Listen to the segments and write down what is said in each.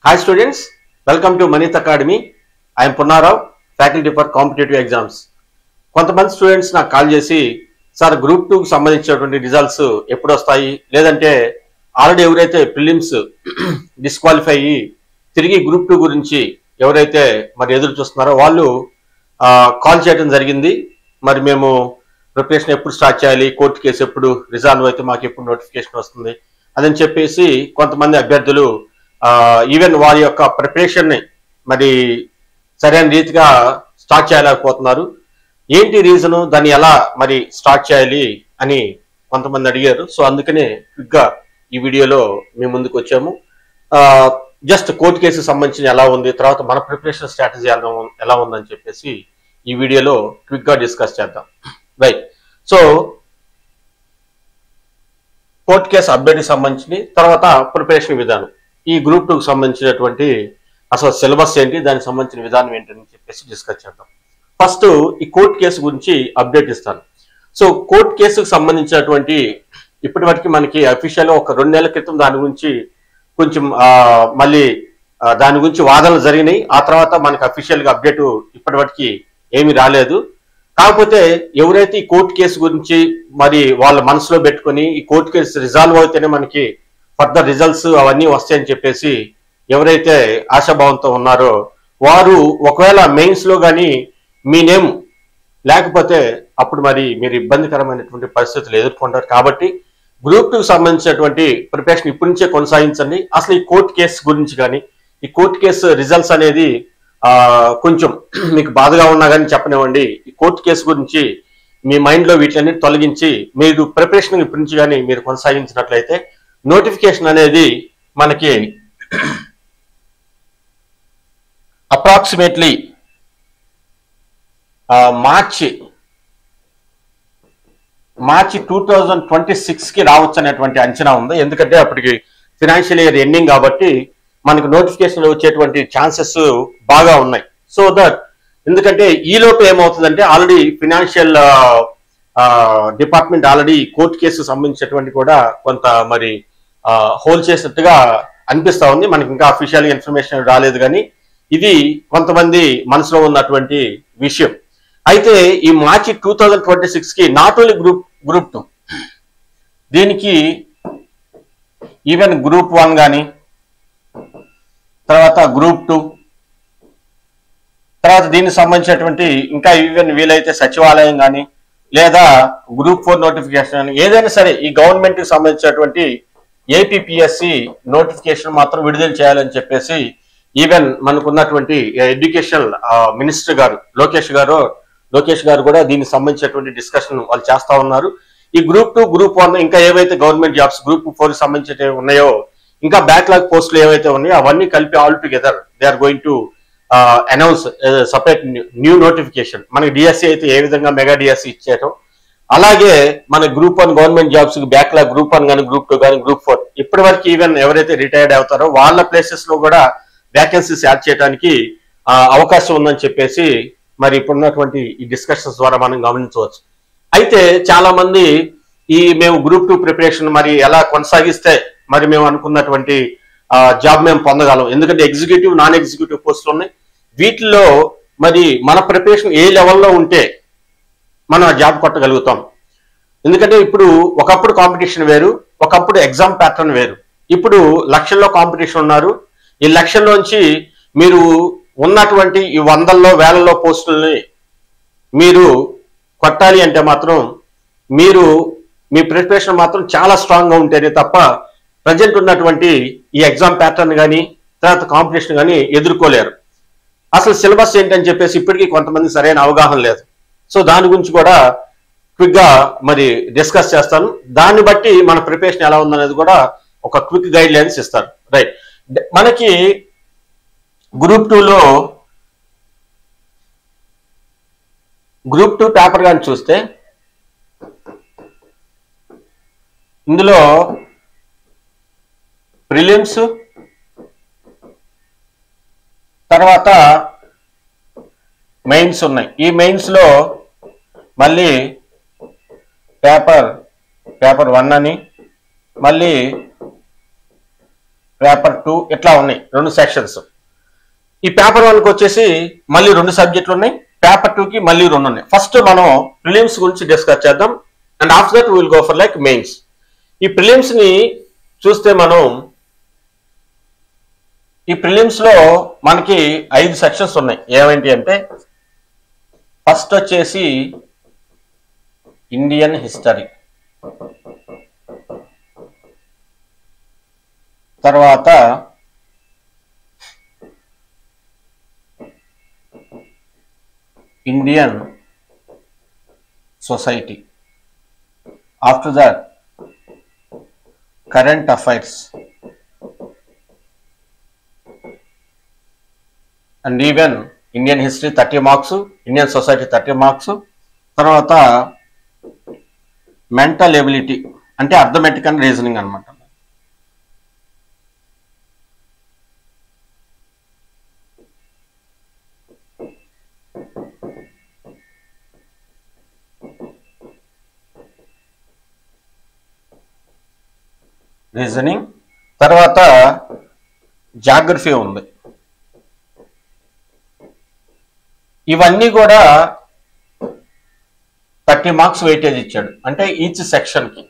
Hi students, welcome to Manith Academy. I am Punnarao, faculty for competitive exams. కొంతమంది students నాకు call చేసి sir group 2 కి సంబంధించినటువంటి results ఎప్పుడు వస్తాయి, లేదంటే ఆల్రెడీ ఎవరైతే ప్రిలిమ్స్ డిస్క్వాలిఫై అయ్యి తిరిగి గ్రూప్ 2 గురించి ఎవరైతే మరి ఎదురు చూస్తున్నారో వాళ్ళు కాల్ చేయడం జరిగింది. మరి మేము ప్రిపరేషన్ ఎప్పుడు స్టార్ట్ చేయాలి, కోర్టు కేసు ఎప్పుడు రిజాల్వ్ అయితే మాకు ఎప్పుడు నోటిఫికేషన్ వస్తుంది అదని చెప్పేసి కొంతమంది అభ్యర్థులు ఈవెన్ వారి యొక్క ప్రిపరేషన్ ని మరి సరైన రీతిగా స్టార్ట్ చేయలేకపోతున్నారు. ఏంటి రీజను, దాన్ని ఎలా మరి స్టార్ట్ చేయాలి అని కొంతమంది అడిగారు. సో అందుకనే క్విక్ గా ఈ వీడియోలో మీ ముందుకు వచ్చాము. జస్ట్ కోర్టు కేసుకు సంబంధించిన ఎలా ఉంది, తర్వాత మన ప్రిపరేషన్ స్ట్రాటజీ ఎలా ఉందని చెప్పేసి ఈ వీడియోలో క్విక్ గా డిస్కస్ చేద్దాం. రైట్, సో కోర్టు కేసు అప్డేట్కి సంబంధించి తర్వాత ప్రిపరేషన్ విధానం, ఈ గ్రూప్ 2కి సంబంధించినటువంటి అసలు సిలబస్ ఏంటి, దానికి సంబంధించిన విధానం ఏంటని చెప్పేసి డిస్కస్ చేద్దాం. ఫస్ట్ ఈ కోర్టు కేసు గురించి అప్డేట్ ఇస్తాను. సో కోర్టు కేసుకు సంబంధించినటువంటి ఇప్పటి వరకు మనకి అఫీషియల్ ఒక 2 నెలల క్రితం దాని గురించి కొంచెం మళ్ళీ దాని గురించి వాదనలు జరిగినాయి. ఆ తర్వాత మనకి అఫీషియల్ గా అప్డేట్ ఇప్పటి వరకు ఏమీ రాలేదు. కాకపోతే ఎవరైతే ఈ కోర్టు కేసు గురించి మరి వాళ్ళ మనసులో పెట్టుకుని ఈ కోర్టు కేసు రిజాల్వ్ అయితేనే మనకి ఫర్దర్ రిజల్ట్స్ అవన్నీ వస్తాయని చెప్పేసి ఎవరైతే ఆశాభావంతో ఉన్నారో వారు ఒకవేళ మెయిన్స్ లో కానీ మీ నేమ్ లేకపోతే అప్పుడు మరి మీరు ఇబ్బందికరమైనటువంటి పరిస్థితులు ఎదుర్కొంటారు. కాబట్టి గ్రూప్ 2కి సంబంధించినటువంటి ప్రిపరేషన్ ఇప్పటి నుంచే కొనసాగించండి. అసలు ఈ కోర్టు కేసు గురించి కానీ ఈ కోర్టు కేసు రిజల్ట్స్ అనేది కొంచెం మీకు బాధగా ఉన్నా కానీ చెప్పనివ్వండి. ఈ కోర్టు కేసు గురించి మీ మైండ్ లో వీటిని తొలగించి మీరు ప్రిపరేషన్ ఇప్పటి నుంచి కానీ మీరు కొనసాగించినట్లయితే నోటిఫికేషన్ అనేది మనకి అప్రాక్సిమేట్లీ మార్చి 2026 కి రావచ్చు అనేటువంటి అంచనా ఉంది. ఎందుకంటే అప్పటికి ఫైనాన్షియల్ ఇయర్ ఎండింగ్ కాబట్టి మనకు నోటిఫికేషన్ వచ్చేటువంటి ఛాన్సెస్ బాగా ఉన్నాయి. సో దట్ ఎందుకంటే ఈ లోపు ఏమవుతుందంటే already financial department already court case సంబంధించినటువంటి కూడా కొంత మరి హోల్డ్ చేసినట్టుగా అనిపిస్తా ఉంది. మనకి ఇంకా అఫీషియల్ ఇన్ఫర్మేషన్ రాలేదు, కానీ ఇది కొంతమంది మనసులో ఉన్నటువంటి విషయం. అయితే ఈ మార్చి 2026 కి నాట్ ఓన్లీ గ్రూప్ 2, దీనికి ఈవెన్ గ్రూప్ 1 కానీ తర్వాత గ్రూప్ 2 తర్వాత దీనికి సంబంధించినటువంటి ఇంకా ఈవెన్ వీలైతే సచివాలయం కానీ లేదా గ్రూప్ 4 నోటిఫికేషన్ కానీ ఏదైనా సరే ఈ గవర్నమెంట్ కి సంబంధించినటువంటి ఏపీపీఎస్సి నోటిఫికేషన్ మాత్రం విడుదల చేయాలని చెప్పేసి ఈవెన్ మనకున్నటువంటి ఎడ్యుకేషన్ మినిస్టర్ గారు లోకేష్ గారు కూడా దీనికి సంబంధించినటువంటి డిస్కషన్ వాళ్ళు చేస్తా ఉన్నారు. ఈ గ్రూప్ 2 గ్రూప్ 1 ఇంకా ఏవైతే గవర్నమెంట్ జాబ్స్ గ్రూప్ 4 సంబంధించి ఉన్నాయో ఇంకా బ్యాక్లాగ్ పోస్టులు ఏవైతే ఉన్నాయో అవన్నీ కలిపి all together they are going to announce separate new notification. మనకి డిఎస్సి అయితే ఏ విధంగా మెగా డిఎస్సి ఇచ్చారో అలాగే మన group 1 government jobs backlog group 1 కానీ గ్రూప్ 2 కానీ గ్రూప్ 4 ఇప్పటి వరకు ఈవెన్ ఎవరైతే రిటైర్డ్ అవుతారో వాళ్ళ ప్లేసెస్ లో కూడా వేకెన్సీస్ యాడ్ చేయడానికి అవకాశం ఉందని చెప్పేసి మరి ఇప్పుడున్నటువంటి ఈ డిస్కషన్స్ ద్వారా మనం గమనించవచ్చు. అయితే చాలా మంది మేము గ్రూప్ 2 ప్రిపరేషన్ మరి ఎలా కొనసాగిస్తే మరి మేము అనుకున్నటువంటి జాబ్ మేము పొందగలం, ఎందుకంటే ఎగ్జిక్యూటివ్ నాన్ ఎగ్జిక్యూటివ్ పోస్టులు ఉన్నాయి. వీటిల్లో మరి మన ప్రిపరేషన్ ఏ లెవెల్లో ఉంటే మనం ఆ జాబ్ కొట్టగలుగుతాం. ఎందుకంటే ఇప్పుడు ఒకప్పుడు కాంపిటీషన్ వేరు, ఒకప్పుడు ఎగ్జామ్ ప్యాటర్న్ వేరు. ఇప్పుడు లక్షల్లో కాంపిటీషన్ ఉన్నారు. ఈ లక్షల్లోంచి మీరు ఉన్నటువంటి ఈ వందల్లో వేలల్లో పోస్టుల్ని మీరు కొట్టాలి అంటే మాత్రం మీరు మీ ప్రిపరేషన్ మాత్రం చాలా స్ట్రాంగ్గా ఉంటేనే తప్ప ప్రజెంట్ ఉన్నటువంటి ఈ ఎగ్జామ్ ప్యాటర్న్ కానీ తర్వాత కాంపిటీషన్ కానీ ఎదుర్కోలేరు. అసలు సిలబస్ ఏంటని చెప్పేసి ఇప్పటికీ కొంతమంది సరైన అవగాహన లేదు. సో దాని గురించి కూడా క్విక్ గా మరి డిస్కస్ చేస్తాను. దాన్ని బట్టి మన ప్రిపరేషన్ ఎలా ఉందనేది కూడా ఒక క్విక్ గైడ్ లైన్స్ ఇస్తాను. రైట్, మనకి గ్రూప్ 2లో గ్రూప్ 2 పేపర్ కానీ చూస్తే ఇందులో ప్రిలిమ్స్ తర్వాత మెయిన్స్ ఉన్నాయి. ఈ మెయిన్స్ లో మళ్ళీ పేపర్ 1 అని మళ్ళీ పేపర్ 2 ఇట్లా ఉన్నాయి 2 సెక్షన్స్. ఈ పేపర్ 1కి వచ్చేసి మళ్ళీ 2 సబ్జెక్టులు ఉన్నాయి, పేపర్ 2కి మళ్ళీ 2 ఉన్నాయి. ఫస్ట్ మనం ప్రిలిమ్స్ గురించి డిస్కస్ చేద్దాం, and after that will go for like mains. ఈ ప్రిలిమ్స్ ని చూస్తే మనం ఈ ప్రిలిమ్స్ లో మనకి 5 సెక్షన్స్ ఉన్నాయి. ఏమేంటి అంటే ఫస్ట్ వచ్చేసి ఇండియన్ హిస్టరీ, తర్వాత Indian society, after that current affairs, and even Indian history 30 marks, Indian society 30 marks, తర్వాత మెంటల్ ఎబిలిటీ అంటే అర్థమెటిక్ అండ్ రీజనింగ్ అనమాట. రీజనింగ్, తర్వాత జాగ్రఫీ ఉంది. ఇవన్నీ కూడా 30 మార్క్స్ వెయిటేజ్ ఇచ్చాడు, అంటే ఈచ్ సెక్షన్ కి.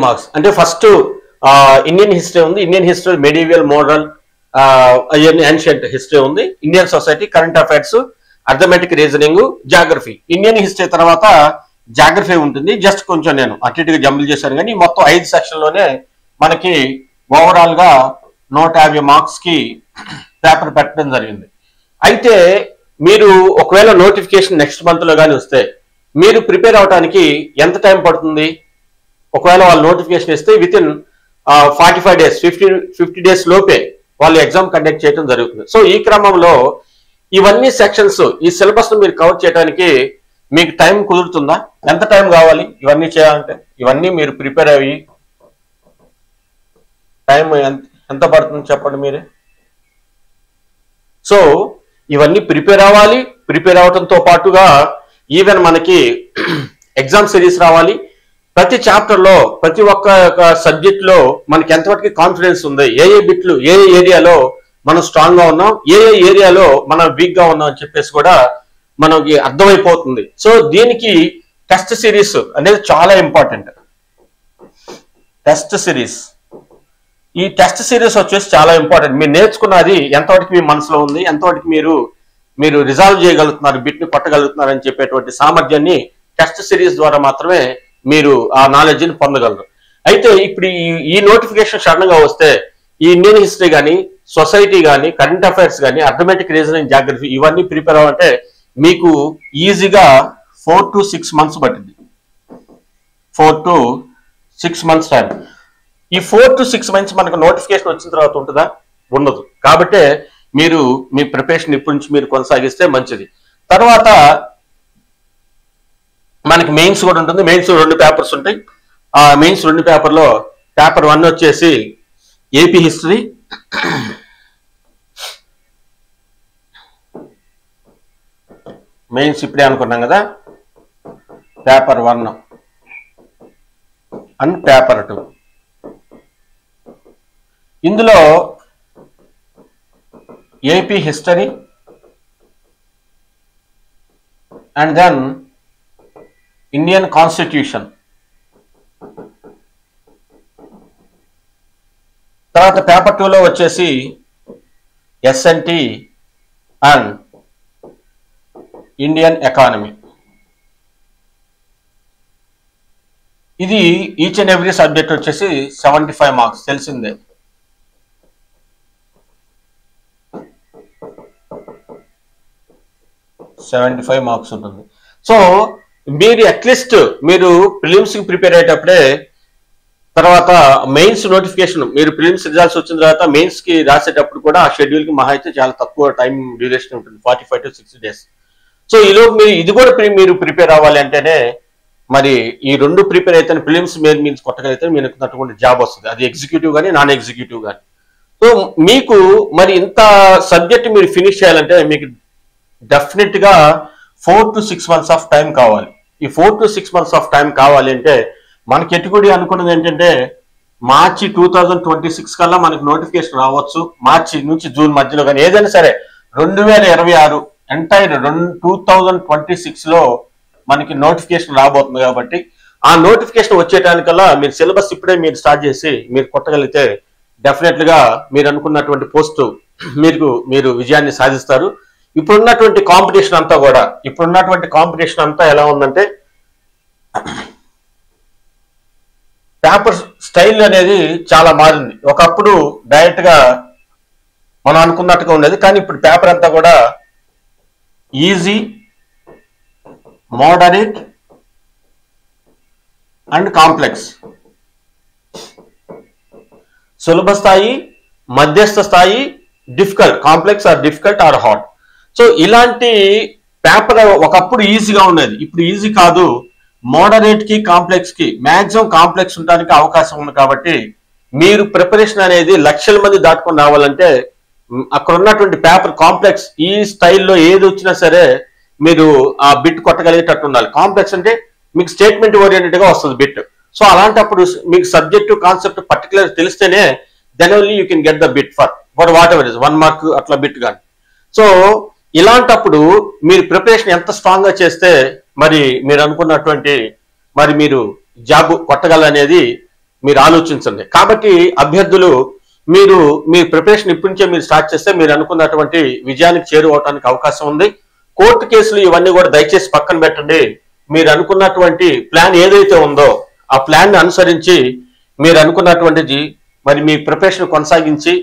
మార్క్స్ అంటే ఫస్ట్ ఇండియన్ హిస్టరీ ఉంది, Indian history medieval, model, ancient history ఉంది, Indian society, current affairs, arithmetic, reasoning, geography. Indian history తర్వాత జాగ్రఫీ ఉంటుంది. జస్ట్ కొంచెం నేను అటు ఇటుగా జంబుల్ చేశాను, కానీ మొత్తం 5 సెక్షన్లోనే మనకి ఓవరాల్ గా 150 మార్క్స్ కి పేపర్ పెట్టడం జరిగింది. అయితే మీరు ఒకవేళ నోటిఫికేషన్ నెక్స్ట్ మంత్ లో కానీ వస్తే మీరు ప్రిపేర్ అవడానికి ఎంత టైం పడుతుంది? ఒకవేళ వాళ్ళు నోటిఫికేషన్ ఇస్తే విత్ ఇన్ 45 డేస్ 50 డేస్ లోపే వాళ్ళు ఎగ్జామ్ కండక్ట్ చేయడం జరుగుతుంది. సో ఈ క్రమంలో ఇవన్నీ సెక్షన్స్, ఈ సిలబస్ ను మీరు కవర్ చేయడానికి మీకు టైం కుదురుతుందా? ఎంత టైం కావాలి ఇవన్నీ చేయాలంటే? ఇవన్నీ మీరు ప్రిపేర్ అయ్యి టైం ఎంత పడుతుంది చెప్పండి మీరే. సో ఇవన్నీ ప్రిపేర్ అవ్వాలి. ప్రిపేర్ అవడంతో పాటుగా ఈవెన్ మనకి ఎగ్జామ్ సిరీస్ రావాలి. ప్రతి చాప్టర్ లో, ప్రతి ఒక్క సబ్జెక్ట్ లో మనకి ఎంతవరకు కాన్ఫిడెన్స్ ఉంది, ఏ బిట్లు, ఏ ఏరియాలో మనం స్ట్రాంగ్ గా ఉన్నాం, ఏ ఏరియాలో మనం వీక్ గా ఉన్నాం అని చెప్పేసి కూడా మనకి అర్థమైపోతుంది. సో దీనికి టెస్ట్ సిరీస్ అనేది చాలా ఇంపార్టెంట్. టెస్ట్ సిరీస్, ఈ టెస్ట్ సిరీస్ వచ్చేసి చాలా ఇంపార్టెంట్. మీరు నేర్చుకున్నది ఎంతవరకు మీ మనసులో ఉంది, ఎంతవరకు మీరు రిజాల్వ్ చేయగలుగుతున్నారు, బిట్ ని కొట్టగలుగుతున్నారు అని చెప్పేటువంటి సామర్థ్యాన్ని టెస్ట్ సిరీస్ ద్వారా మాత్రమే మీరు ఆ నాలెడ్జ్ ని పొందగలరు. అయితే ఇప్పుడు ఈ నోటిఫికేషన్ సడన్ గా వస్తే ఈ ఇండియన్ హిస్టరీ కానీ, సొసైటీ కానీ, కరెంట్ అఫైర్స్ కానీ, అర్థమెటిక్, రీజనింగ్, జాగ్రఫీ ఇవన్నీ ప్రిపేర్ అవ్వాలంటే మీకు ఈజీగా 4 to 6 months పట్టింది. 4 to 6 months టైం. ఈ 4 to 6 months మనకు నోటిఫికేషన్ వచ్చిన తర్వాత ఉంటుందా? ఉండదు. కాబట్టి మీరు మీ ప్రిపరేషన్ ఇప్పటి నుంచి మీరు కొనసాగిస్తే మంచిది. తర్వాత మనకి మెయిన్స్ కూడా ఉంటుంది. మెయిన్స్ 2 పేపర్స్ ఉంటాయి. ఆ మెయిన్స్ 2 పేపర్లో పేపర్ 1 వచ్చేసి ఏపీ హిస్టరీ, మెయిన్స్ ఇప్పుడే అనుకున్నాం కదా, పేపర్ 1 అండ్ పేపర్ 2. ఇందులో AP history and then Indian constitution, తర్వాత పేపర్ 2లో వచ్చేసి ఎస్ఎన్టీ అండ్ ఇండియన్ ఎకానమీ. ఇది ఈచ్ అండ్ ఎవ్రీ సబ్జెక్ట్ వచ్చేసి 75 మార్క్స్ తెలిసిందే. మార్క్స్ ఉంటుంది. సో మీరు అట్లీస్ట్ మీరు ప్రిలిమ్స్ కి ప్రిపేర్ అయ్యేటప్పుడే, తర్వాత మెయిన్స్ నోటిఫికేషన్, మీరు ప్రిలిమ్స్ రిజల్ట్స్ వచ్చిన తర్వాత మెయిన్స్ కి రాసేటప్పుడు కూడా ఆ షెడ్యూల్ కి మహా అయితే చాలా తక్కువ టైం డ్యూరేషన్ ఉంటుంది, 45 to 60 days. సో ఈలోపు మీరు ఇది కూడా మీరు ప్రిపేర్ అవ్వాలి అంటేనే మరి ఈ 2 ప్రిపేర్ అయితే ప్రిలిమ్స్ మీన్స్ కొట్టగలిగితే మీకు తట్టుకుంటే జాబ్ వస్తుంది. అది ఎగ్జిక్యూటివ్ కానీ, నాన్ ఎగ్జిక్యూటివ్ కానీ. సో మీకు మరి ఇంత సబ్జెక్ట్ మీరు ఫినిష్ చేయాలంటే మీకు డెఫినెట్ గా 4 to 6 months ఆఫ్ టైం కావాలి. ఈ 4 to 6 months ఆఫ్ టైం కావాలి అంటే మనకి ఎటుకుడి అనుకున్నది ఏంటంటే మార్చి 2026 కల్లా మనకి నోటిఫికేషన్ రావచ్చు. మార్చి నుంచి జూన్ మధ్యలో కానీ ఏదైనా సరే 2026 ఎంటైర్ 2026 లో మనకి నోటిఫికేషన్ రాబోతుంది. కాబట్టి ఆ నోటిఫికేషన్ వచ్చేటానికల్లా మీరు సిలబస్ ఇప్పుడే మీరు స్టార్ట్ చేసి మీరు కొట్టగలిగితే డెఫినెట్ గా మీరు అనుకున్నటువంటి పోస్ట్ మీరు విజయాన్ని సాధిస్తారు. ఇప్పుడున్నటువంటి కాంపిటీషన్ అంతా ఎలా ఉందంటే పేపర్ స్టైల్ అనేది చాలా మారింది. ఒకప్పుడు డైరెక్ట్ గా మనం అనుకున్నట్టుగా ఉండేది, కానీ ఇప్పుడు పేపర్ అంతా కూడా ఈజీ, మోడరేట్ అండ్ కాంప్లెక్స్, సులభ స్థాయి, మధ్యస్థ స్థాయి, difficult, complex or difficult or hard. So ఇలాంటి పేపర్ ఒకప్పుడు ఈజీగా ఉండేది, ఇప్పుడు ఈజీ కాదు. మోడరేట్ కి కాంప్లెక్స్ కి మాక్సిమం కాంప్లెక్స్ ఉండడానికి అవకాశం ఉంది. కాబట్టి మీరు ప్రిపరేషన్ అనేది లక్షల మంది దాటుకొని రావాలంటే అక్కడ ఉన్నటువంటి పేపర్ కాంప్లెక్స్ ఈ స్టైల్లో ఏది వచ్చినా సరే మీరు ఆ బిట్ కొట్టగలిగేటట్టు ఉండాలి. కాంప్లెక్స్ అంటే మీకు స్టేట్మెంట్ ఓరియంటెడ్ గా వస్తుంది బిట్. సో అలాంటప్పుడు మీకు సబ్జెక్టు కాన్సెప్ట్ పర్టికులర్ తెలిస్తేనే then only you can get the bit for whatever is 1 mark అట్లా బిట్ కానీ. సో ఇలాంటప్పుడు మీరు ప్రిపరేషన్ ఎంత స్ట్రాంగ్ గా చేస్తే మరి మీరు అనుకున్నటువంటి మీరు జాబ్ కొట్టగలనేది మీరు ఆలోచించండి. కాబట్టి అభ్యర్థులు మీ ప్రిపరేషన్ ఇప్పటి నుంచే మీరు స్టార్ట్ చేస్తే మీరు అనుకున్నటువంటి విజయానికి చేరువవడానికి అవకాశం ఉంది. కోర్టు కేసులు ఇవన్నీ కూడా దయచేసి పక్కన పెట్టండి. మీరు అనుకున్నటువంటి ప్లాన్ ఏదైతే ఉందో ఆ ప్లాన్ ని అనుసరించి మీరు అనుకున్నటువంటిది మీ ప్రిపరేషన్ కొనసాగించి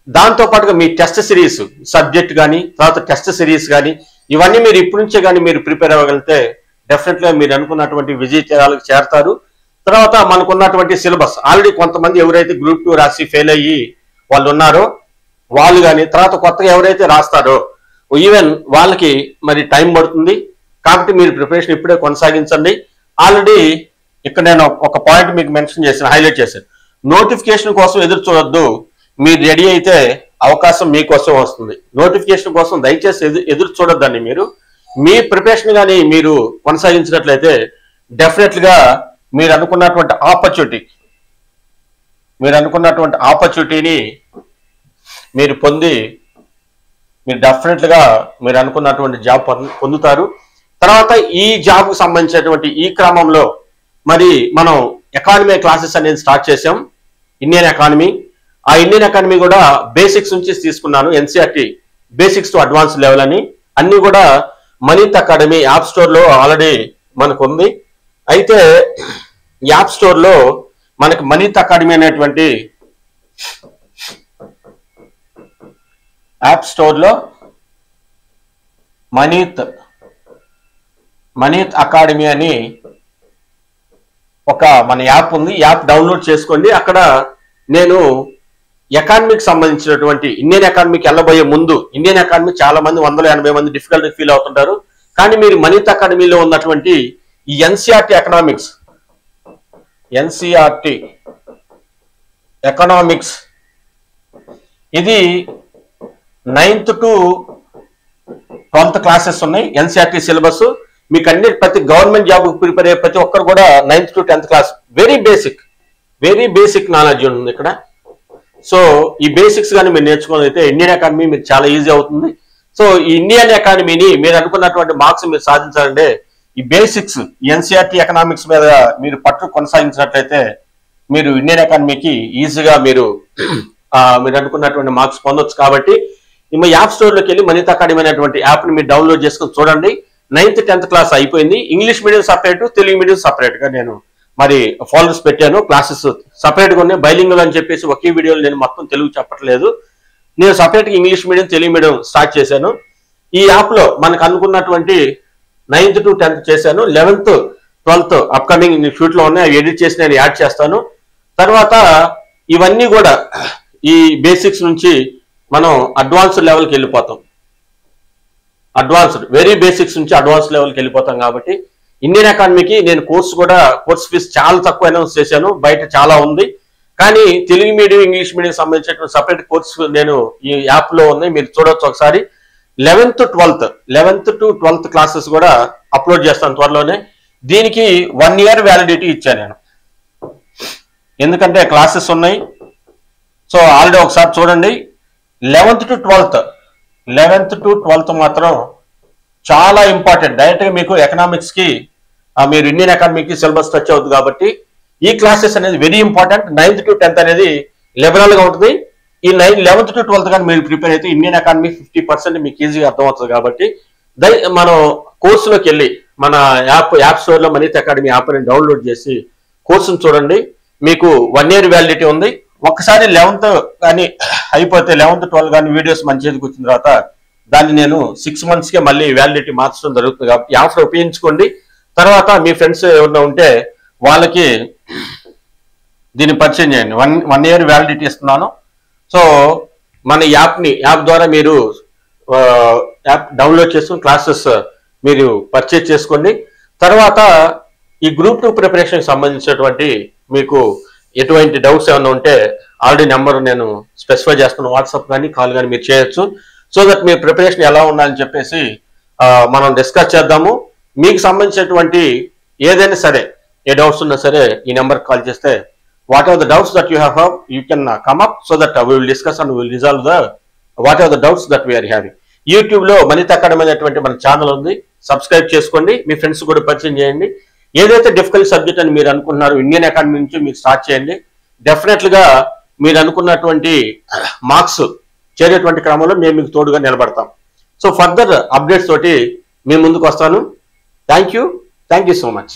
దాంతో పాటుగా మీ టెస్ట్ సిరీస్ సబ్జెక్ట్ కానీ తర్వాత టెస్ట్ సిరీస్ కానీ ఇవన్నీ మీరు ఇప్పటి నుంచే కానీ మీరు ప్రిపేర్ అవ్వగలిగితే డెఫినెట్ గా మీరు అనుకున్నటువంటి విజయాలకు చేరతారు. తర్వాత మనకున్నటువంటి సిలబస్ ఆల్రెడీ కొంతమంది ఎవరైతే గ్రూప్ 2 రాసి ఫెయిల్ అయ్యి వాళ్ళు ఉన్నారో వాళ్ళు కానీ తర్వాత కొత్తగా ఎవరైతే రాస్తారో ఈవెన్ వాళ్ళకి టైం పడుతుంది. కాబట్టి మీరు ప్రిపరేషన్ ఇప్పుడే కొనసాగించండి. ఆల్రెడీ ఇక్కడ నేను ఒక పాయింట్ మీకు మెన్షన్ చేశాను, హైలైట్ చేశాను. నోటిఫికేషన్ కోసం ఎదురు చూడొద్దు, మీరు రెడీ అయితే అవకాశం మీకోసం వస్తుంది. నోటిఫికేషన్ కోసం దయచేసి ఎదురు చూడొద్దండి. మీ ప్రిపరేషన్ కానీ మీరు కొనసాగించినట్లయితే డెఫినెట్ గా మీరు అనుకున్నటువంటి ఆపర్చునిటీని మీరు పొంది మీరు డెఫినెట్ గా మీరు అనుకున్నటువంటి జాబ్ పొందుతారు. తర్వాత ఈ జాబ్ కు సంబంధించినటువంటి ఈ క్రమంలో మనం ఎకానమీ క్లాసెస్ అనేది స్టార్ట్ చేసాం, ఇండియన్ ఎకానమీ. ఆ ఇండియన్ ఎకానమీ కూడా బేసిక్స్ నుంచి తీసుకున్నాను, NCERT basics to advance level అని. అన్ని కూడా మనీత్ అకాడమీ యాప్ స్టోర్ లో ఆల్రెడీ మనకు ఉంది. అయితే యాప్ స్టోర్ లో మనకి మనీత్ అకాడమీ అనేటువంటి యాప్ స్టోర్ లో మనీత్ అకాడమీ అని మన యాప్ ఉంది. యాప్ డౌన్లోడ్ చేసుకోండి. అక్కడ నేను ఎకానమీకి సంబంధించినటువంటి ఇండియన్ ఎకానమీకి వెళ్ళబోయే ముందు ఇండియన్ ఎకానమీ చాలా మంది 180 మంది డిఫికల్ట్ ఫీల్ అవుతుంటారు. కానీ మీరు మనీత్ అకాడమీలో ఉన్నటువంటి ఈ ఎన్సీఆర్టీ ఎకనామిక్స్ ఇది 9th to 12th క్లాసెస్ ఉన్నాయి. ఎన్సీఆర్టీ సిలబస్ మీకు అన్ని ప్రతి గవర్నమెంట్ జాబ్ ప్రిపేర్ అయ్యే ప్రతి ఒక్కరు కూడా 9th to 10th class very basic knowledge ఉంది ఇక్కడ. సో ఈ బేసిక్స్ కానీ మీరు నేర్చుకోగలిగితే ఇండియన్ ఎకానమీ మీకు చాలా ఈజీ అవుతుంది. సో ఈ ఇండియన్ ఎకానమీని మీరు అనుకున్నటువంటి మార్క్స్ మీరు సాధించాలంటే ఈ బేసిక్స్ ఎన్సీఆర్టీ ఎకనామిక్స్ మీద మీరు పట్టు కొనసాగించినట్లయితే మీరు ఇండియన్ ఎకానమీకి ఈజీగా మీరు అనుకున్నటువంటి మార్క్స్ పొందొచ్చు. కాబట్టి మీ యాప్ స్టోర్ లోకి వెళ్ళి మనీత్ అకాడమీ అనేటువంటి యాప్ ని మీరు డౌన్లోడ్ చేసుకొని చూడండి. 9th 10th క్లాస్ అయిపోయింది. English medium separate, Telugu medium separate గా నేను ఫాలోవర్స్ పెట్టాను. క్లాసెస్ సపరేట్ గా ఉన్నాయి. బైలింగుల్ అని చెప్పేసి ఒకే వీడియోలో నేను మొత్తం తెలుగు చెప్పట్లేదు. నేను సపరేట్ గా English medium Telugu medium start చేశాను. ఈ యాప్ లో మనకు అనుకున్నటువంటి 9th to 10th చేశాను. 11th 12th అప్కమింగ్ షూట్ లో ఉన్నాయి, అవి ఎడిట్ చేసి నేను యాడ్ చేస్తాను. తర్వాత ఇవన్నీ కూడా ఈ బేసిక్స్ నుంచి మనం అడ్వాన్స్డ్ లెవెల్కి వెళ్ళిపోతాం. వెరీ బేసిక్స్ నుంచి అడ్వాన్స్ లెవెల్కి వెళ్ళిపోతాం. కాబట్టి ఇండియన్ ఎకానమీకి నేను కోర్స్ ఫీజు చాలా తక్కువ అనౌన్స్ చేశాను. బయట చాలా ఉంది. కానీ తెలుగు మీడియం ఇంగ్లీష్ మీడియం సంబంధించినటువంటి సపరేట్ కోర్సు నేను ఈ యాప్ లో ఉన్నాయి, మీరు చూడొచ్చు ఒకసారి. 11th to 12th క్లాసెస్ కూడా అప్లోడ్ చేస్తాను త్వరలోనే. దీనికి 1 year వ్యాలిడిటీ ఇచ్చాను నేను, ఎందుకంటే క్లాసెస్ ఉన్నాయి. సో ఆల్రెడీ ఒకసారి చూడండి. 11th to 12th మాత్రం చాలా ఇంపార్టెంట్. డైరెక్ట్గా మీకు ఎకనామిక్స్కి మీరు ఇండియన్ ఎకానమీకి సిలబస్ టచ్ అవుతుంది కాబట్టి ఈ క్లాసెస్ అనేది very important. 9th to 10th అనేది లిబరల్గా ఉంటుంది. ఈ 11th to 12th కానీ మీరు ప్రిపేర్ అయితే ఇండియన్ ఎకానమీ 50% మీకు ఈజీగా అర్థమవుతుంది. కాబట్టి మనం కోర్సులోకి వెళ్ళి మన యాప్ స్టోర్లో మనీత్ అకాడమీ యాప్ అని డౌన్లోడ్ చేసి కోర్సును చూడండి. మీకు 1 year వ్యాలిడిటీ ఉంది. ఒక్కసారి 11th కానీ అయిపోతే 11th 12th కానీ వీడియోస్ మన చేతికి వచ్చిన తర్వాత దాన్ని నేను 6 monthsకే మళ్ళీ వ్యాలిడిటీ మార్చడం జరుగుతుంది. కాబట్టి యాప్లో ఉపయోగించుకోండి. తర్వాత మీ ఫ్రెండ్స్ ఎవరైనా ఉంటే వాళ్ళకి దీన్ని పరిచయం చేయండి. 1 year వ్యాలిడిటీ ఇస్తున్నాను. సో మన యాప్ ద్వారా మీరు యాప్ డౌన్లోడ్ చేసుకుని క్లాసెస్ మీరు పర్చేజ్ చేసుకోండి. తర్వాత ఈ Group 2 ప్రిపరేషన్కి సంబంధించినటువంటి మీకు ఎటువంటి డౌట్స్ ఏమైనా ఉంటే ఆల్రెడీ నెంబర్ నేను స్పెసిఫై చేస్తున్నాను. వాట్సాప్ కానీ కాల్ కానీ మీరు చేయొచ్చు. సో దట్ మీ ప్రిపరేషన్ ఎలా ఉండాలని చెప్పేసి మనం డిస్కస్ చేద్దాము. మీకు సంబంధించినటువంటి ఏదైనా సరే ఏ డౌట్స్ ఉన్నా సరే ఈ నెంబర్కి కాల్ చేస్తే whatever the doubts that you have, you can come up so that we will discuss and we will resolve whatever the doubts that we are having. YouTube లో మనీత్ అకాడమీ అనేటువంటి మన ఛానల్ ఉంది, subscribe చేసుకోండి. మీ friends కూడా పరిచయం చేయండి. ఏదైతే difficult subject అని మీరు అనుకుంటున్నారో ఇండియన్ ఎకానమీ నుంచి మీరు స్టార్ట్ చేయండి. డెఫినెట్ గా మీరు అనుకున్నటువంటి మార్క్స్ చేరేటువంటి క్రమంలో మేము మీకు తోడుగా నిలబడతాం. సో ఫర్దర్ అప్డేట్స్ తోటి మీ ముందుకు వస్తాను. Thank you so much.